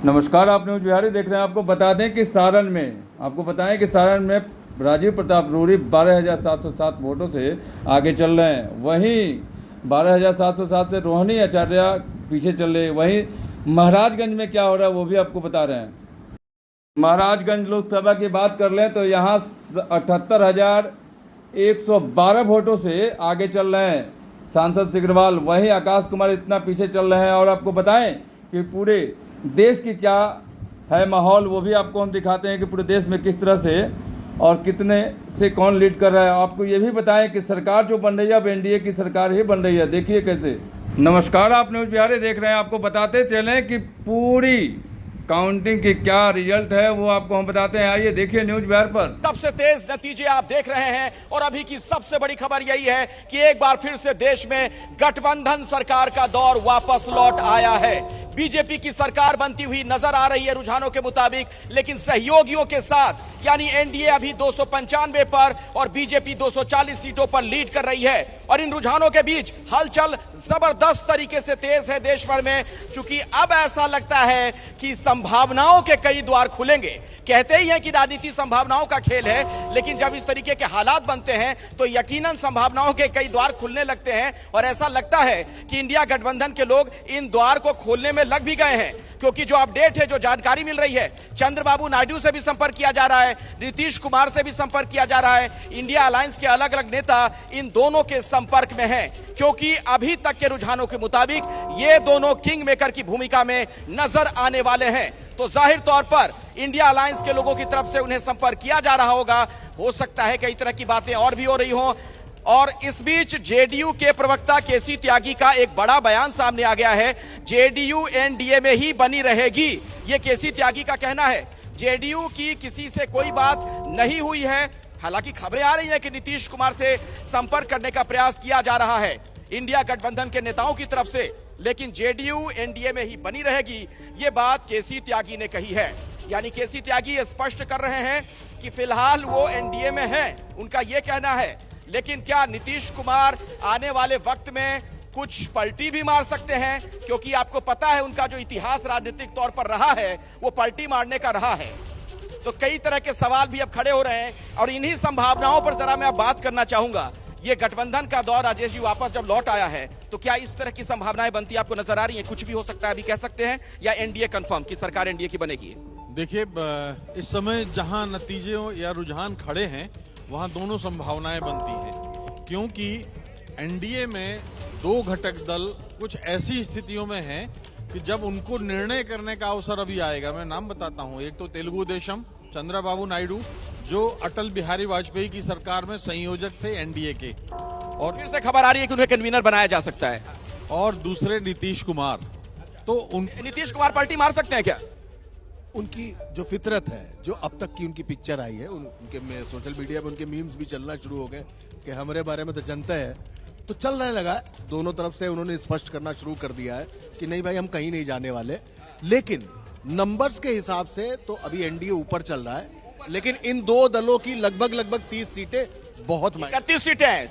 नमस्कार, आप न्यूज बिहारी देख रहे हैं। आपको बता दें कि सारण में राजीव प्रताप रूड़ी 12,707 वोटों से आगे चल रहे हैं। वहीं 12,707 से रोहिणी आचार्य पीछे चल रहे हैं। वहीं महाराजगंज में क्या हो रहा है वो भी आपको बता रहे हैं। महाराजगंज लोकसभा की बात कर लें तो यहाँ 78,112 वोटों से आगे चल रहे हैं सांसद सिग्रीवाल। वहीं आकाश कुमार इतना पीछे चल रहे हैं। और आपको बताएं कि पूरे देश की क्या है माहौल, वो भी आपको हम दिखाते हैं कि पूरे देश में किस तरह से और कितने से कौन लीड कर रहा है। आपको ये भी बताएं कि सरकार जो बन रही है अब एनडीए की सरकार ही बन रही है। देखिए कैसे। नमस्कार, आप न्यूज बिहारी देख रहे हैं। आपको बताते चलें कि पूरी काउंटिंग की क्या रिजल्ट है वो आपको हम बताते हैं। आइए देखिए न्यूज बिहार पर। सबसे तेज नतीजे आप देख रहे हैं और अभी की सबसे बड़ी खबर यही है कि एक बार फिर से देश में गठबंधन सरकार का दौर वापस लौट आया है। बीजेपी की सरकार बनती हुई नजर आ रही है रुझानों के मुताबिक, लेकिन सहयोगियों के साथ यानी एनडीए अभी 295 पर और बीजेपी 240 सीटों पर लीड कर रही है। और इन रुझानों के बीच हलचल जबरदस्त तरीके से तेज है देश भर में, क्योंकि अब ऐसा लगता है कि संभावनाओं के कई द्वार खुलेंगे। कहते ही हैं कि राजनीति संभावनाओं का खेल है, लेकिन जब इस तरीके के हालात बनते हैं तो यकीनन संभावनाओं के कई द्वार खुलने लगते हैं। और ऐसा लगता है कि इंडिया गठबंधन के लोग इन द्वार को खोलने में लग भी गए हैं, क्योंकि जो अपडेट है, जो जानकारी मिल रही है, चंद्रबाबू नायडू से भी संपर्क किया जा रहा है, नीतीश कुमार से भी संपर्क किया जा रहा है। इंडिया अलायंस के अलग अलग नेता इन दोनों के संपर्क में हैं, क्योंकि अभी तक के रुझानों के मुताबिक ये दोनों किंग मेकर की भूमिका में नजर आने वाले हैं। तो जाहिर तौर पर इंडिया अलायंस के लोगों की तरफ से उन्हें संपर्क किया जा रहा होगा। हो सकता है कई तरह की बातें और भी हो रही हों। और इस बीच जेडीयू के प्रवक्ता केसी त्यागी का एक बड़ा बयान सामने आ गया है। जेडीयू एनडीए में ही बनी रहेगी, यह केसी त्यागी का कहना है। जेडीयू की किसी से कोई बात नहीं हुई है। हालांकि खबरें आ रही हैं कि नीतीश कुमार से संपर्क करने का प्रयास किया जा रहा है इंडिया गठबंधन के नेताओं की तरफ से, लेकिन जेडीयू एनडीए में ही बनी रहेगी, यह बात केसी त्यागी ने कही है। यानी केसी त्यागी स्पष्ट कर रहे हैं कि फिलहाल वो एनडीए में हैं, उनका यह कहना है। लेकिन क्या नीतीश कुमार आने वाले वक्त में कुछ पलटी भी मार सकते हैं? क्योंकि आपको पता है उनका जो इतिहास राजनीतिक तौर पर रहा है वो पलटी मारने का रहा है। तो कई तरह के सवाल भी अब खड़े हो रहे हैं और इन्हीं संभावनाओं पर जरा मैं अब बात करना चाहूंगा। ये गठबंधन का दौर राजेश जी वापस जब लौट आया है तो क्या इस तरह की संभावनाएं बनती आपको नजर आ रही हैं? कुछ भी हो सकता है अभी कह सकते हैं, या एनडीए कंफर्म की सरकार एनडीए की बनेगी? देखिए, इस समय जहां नतीजे या रुझान खड़े हैं वहां दोनों संभावनाएं बनती हैं, क्योंकि एनडीए में दो घटक दल कुछ ऐसी स्थितियों में हैं कि जब उनको निर्णय करने का अवसर अभी आएगा। मैं नाम बताता हूं। एक तो तेलुगु देशम चंद्रबाबू नायडू, जो अटल बिहारी वाजपेयी की सरकार में संयोजक थे एनडीए के, और फिर से खबर आ रही है कि उन्हें कन्वीनर बनाया जा सकता है। और दूसरे नीतीश कुमार। तो नीतीश कुमार पलटी मार सकते हैं क्या? उनकी जो फितरत है, जो अब तक की उनकी पिक्चर आई है, उनके सोशल मीडिया पे उनके मीम्स भी चलना शुरू हो गए कि हमारे बारे में तो जनता है, तो चल रहा लगा। दोनों तरफ से उन्होंने स्पष्ट करना शुरू कर दिया है कि नहीं भाई, हम कहीं नहीं जाने वाले। लेकिन नंबर्स के हिसाब से तो अभी एनडीए ऊपर चल रहा है, लेकिन इन दो दलों की लगभग 30 सीटें बहुत 31 सीटें हैं।